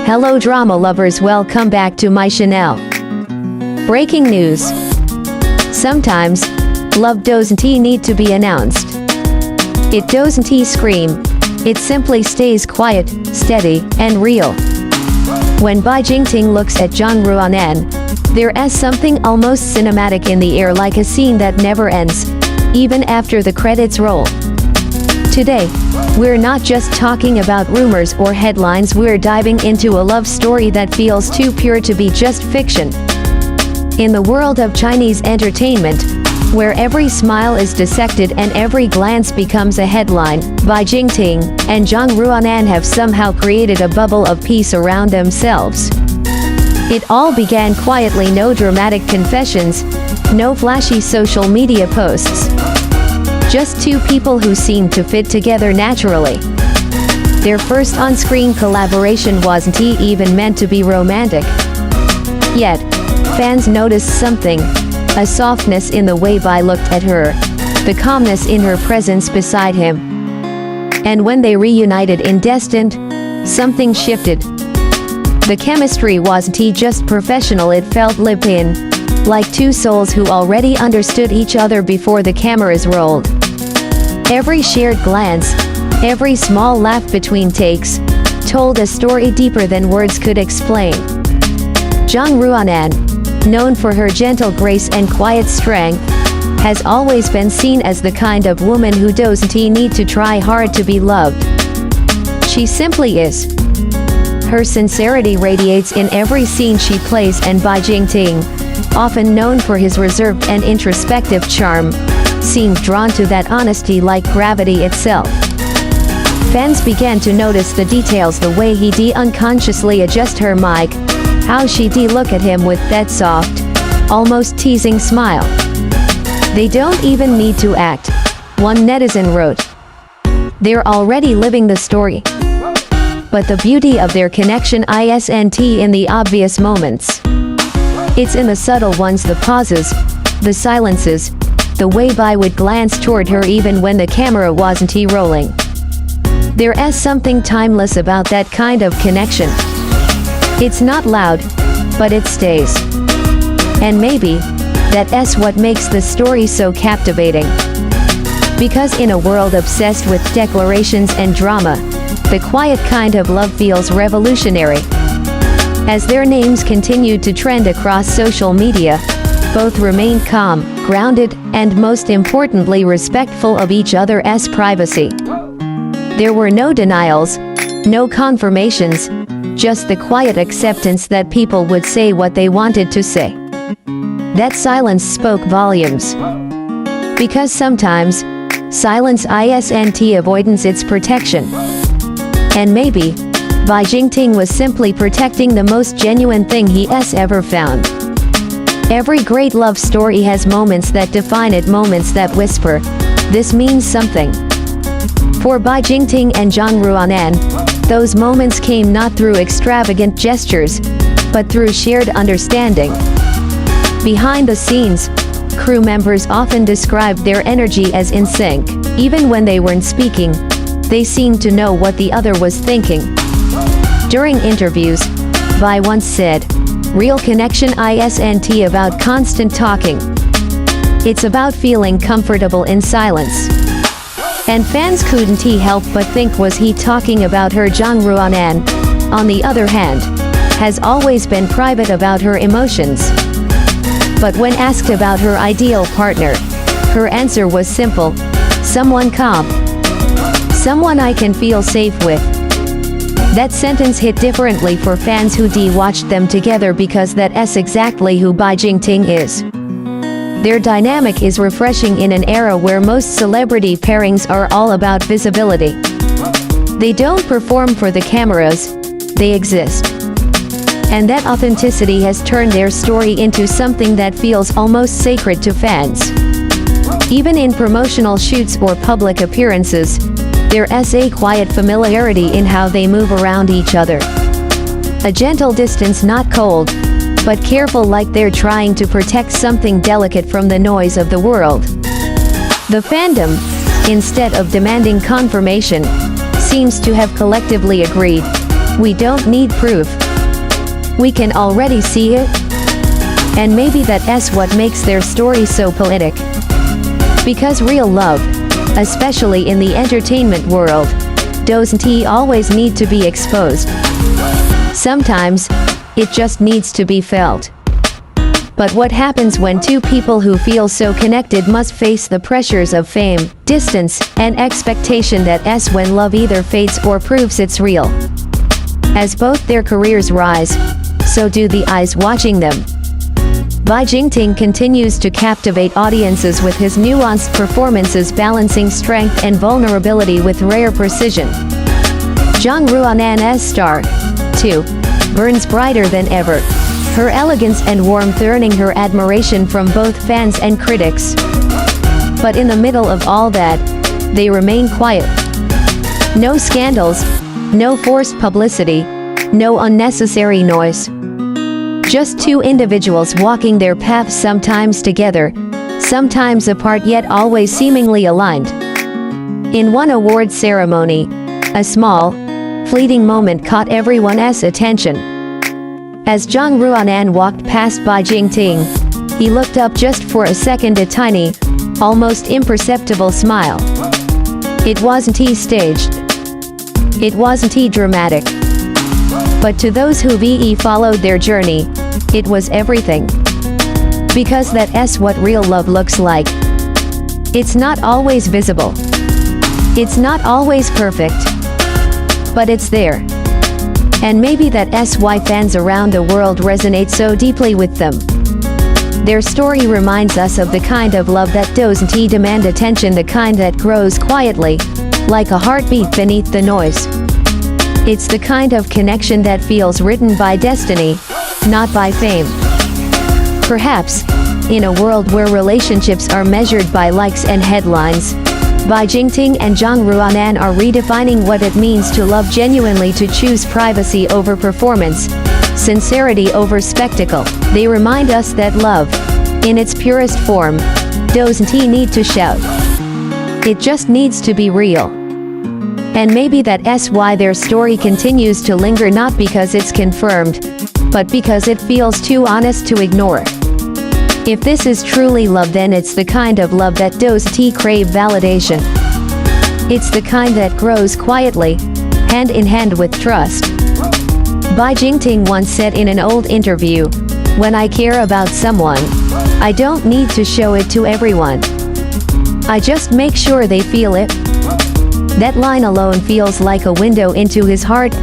Hello drama lovers, welcome back to my channel. Breaking news. Sometimes, love doesn't need to be announced. It doesn't scream. It simply stays quiet, steady, and real. When Bai Jingting looks at Zhang Ruonan, there is something almost cinematic in the air, like a scene that never ends, even after the credits roll. Today, we're not just talking about rumors or headlines, we're diving into a love story that feels too pure to be just fiction. In the world of Chinese entertainment, where every smile is dissected and every glance becomes a headline, Bai Jingting and Zhang Ruonan have somehow created a bubble of peace around themselves. It all began quietly, no dramatic confessions, no flashy social media posts. Just two people who seemed to fit together naturally. Their first on-screen collaboration wasn't even meant to be romantic. Yet, fans noticed something, a softness in the way Bai looked at her, the calmness in her presence beside him. And when they reunited in Destined, something shifted. The chemistry wasn't just professional, it felt lived in, like two souls who already understood each other before the cameras rolled. Every shared glance, every small laugh between takes, told a story deeper than words could explain. Zhang Ruonan, known for her gentle grace and quiet strength, has always been seen as the kind of woman who doesn't need to try hard to be loved. She simply is. Her sincerity radiates in every scene she plays, and Bai Jingting, often known for his reserved and introspective charm, seemed drawn to that honesty like gravity itself. Fans began to notice the details, the way he unconsciously adjusts her mic, how she look at him with that soft, almost teasing smile. They don't even need to act, one netizen wrote. They're already living the story. But the beauty of their connection isn't in the obvious moments. It's in the subtle ones, the pauses, the silences, the way Bai would glance toward her even when the camera wasn't rolling. There is something timeless about that kind of connection. It's not loud, but it stays. And maybe, that's what makes the story so captivating. Because in a world obsessed with declarations and drama, the quiet kind of love feels revolutionary. As their names continued to trend across social media, both remained calm, grounded, and most importantly respectful of each other's privacy. There were no denials, no confirmations, just the quiet acceptance that people would say what they wanted to say. That silence spoke volumes. Because sometimes, silence isn't avoidance, it's protection. And maybe, Bai Jingting was simply protecting the most genuine thing he's ever found. Every great love story has moments that define it, moments that whisper, "This means something." For Bai Jingting and Zhang Ruonan, those moments came not through extravagant gestures, but through shared understanding. Behind the scenes, crew members often described their energy as in sync. Even when they weren't speaking, they seemed to know what the other was thinking. During interviews, Bai once said, "Real connection isn't about constant talking. It's about feeling comfortable in silence." And fans couldn't help but think, was he talking about her? Zhang Ruonan, on the other hand, has always been private about her emotions. But when asked about her ideal partner, her answer was simple: someone calm. Someone I can feel safe with. That sentence hit differently for fans who watched them together, because that's exactly who Bai Jingting is. Their dynamic is refreshing in an era where most celebrity pairings are all about visibility. They don't perform for the cameras, they exist. And that authenticity has turned their story into something that feels almost sacred to fans. Even in promotional shoots or public appearances, there is a quiet familiarity in how they move around each other. A gentle distance, not cold, but careful, like they're trying to protect something delicate from the noise of the world. The fandom, instead of demanding confirmation, seems to have collectively agreed, We don't need proof. We can already see it. And maybe that's what makes their story so poetic. Because real love, especially in the entertainment world, doesn't always need to be exposed. Sometimes, it just needs to be felt. But what happens when two people who feel so connected must face the pressures of fame, distance, and expectation that's when love either fades or proves it's real. As both their careers rise, so do the eyes watching them. Bai Jingting continues to captivate audiences with his nuanced performances balancing strength and vulnerability with rare precision. Zhang Ruonan's star, too, burns brighter than ever, her elegance and warmth earning her admiration from both fans and critics. But in the middle of all that, they remain quiet. No scandals, no forced publicity, no unnecessary noise. Just two individuals walking their paths, sometimes together, sometimes apart, yet always seemingly aligned. In one award ceremony, a small, fleeting moment caught everyone's attention. As Zhang Ruonan walked past Bai Jingting, he looked up just for a second, a tiny, almost imperceptible smile. It wasn't staged. It wasn't dramatic. But to those who followed their journey, it was everything. Because that's what real love looks like. It's not always visible. It's not always perfect. But it's there. And maybe that's why fans around the world resonate so deeply with them. Their story reminds us of the kind of love that doesn't demand attention, the kind that grows quietly, like a heartbeat beneath the noise. It's the kind of connection that feels written by destiny, not by fame. Perhaps, in a world where relationships are measured by likes and headlines, Bai Jingting and Zhang Ruonan are redefining what it means to love genuinely, to choose privacy over performance, sincerity over spectacle. They remind us that love, in its purest form, doesn't need to shout. It just needs to be real. And maybe that's why their story continues to linger, not because it's confirmed, but because it feels too honest to ignore. If this is truly love, then it's the kind of love that doesn't crave validation. It's the kind that grows quietly, hand in hand with trust. Bai Jingting once said in an old interview, "When I care about someone, I don't need to show it to everyone. I just make sure they feel it." That line alone feels like a window into his heart.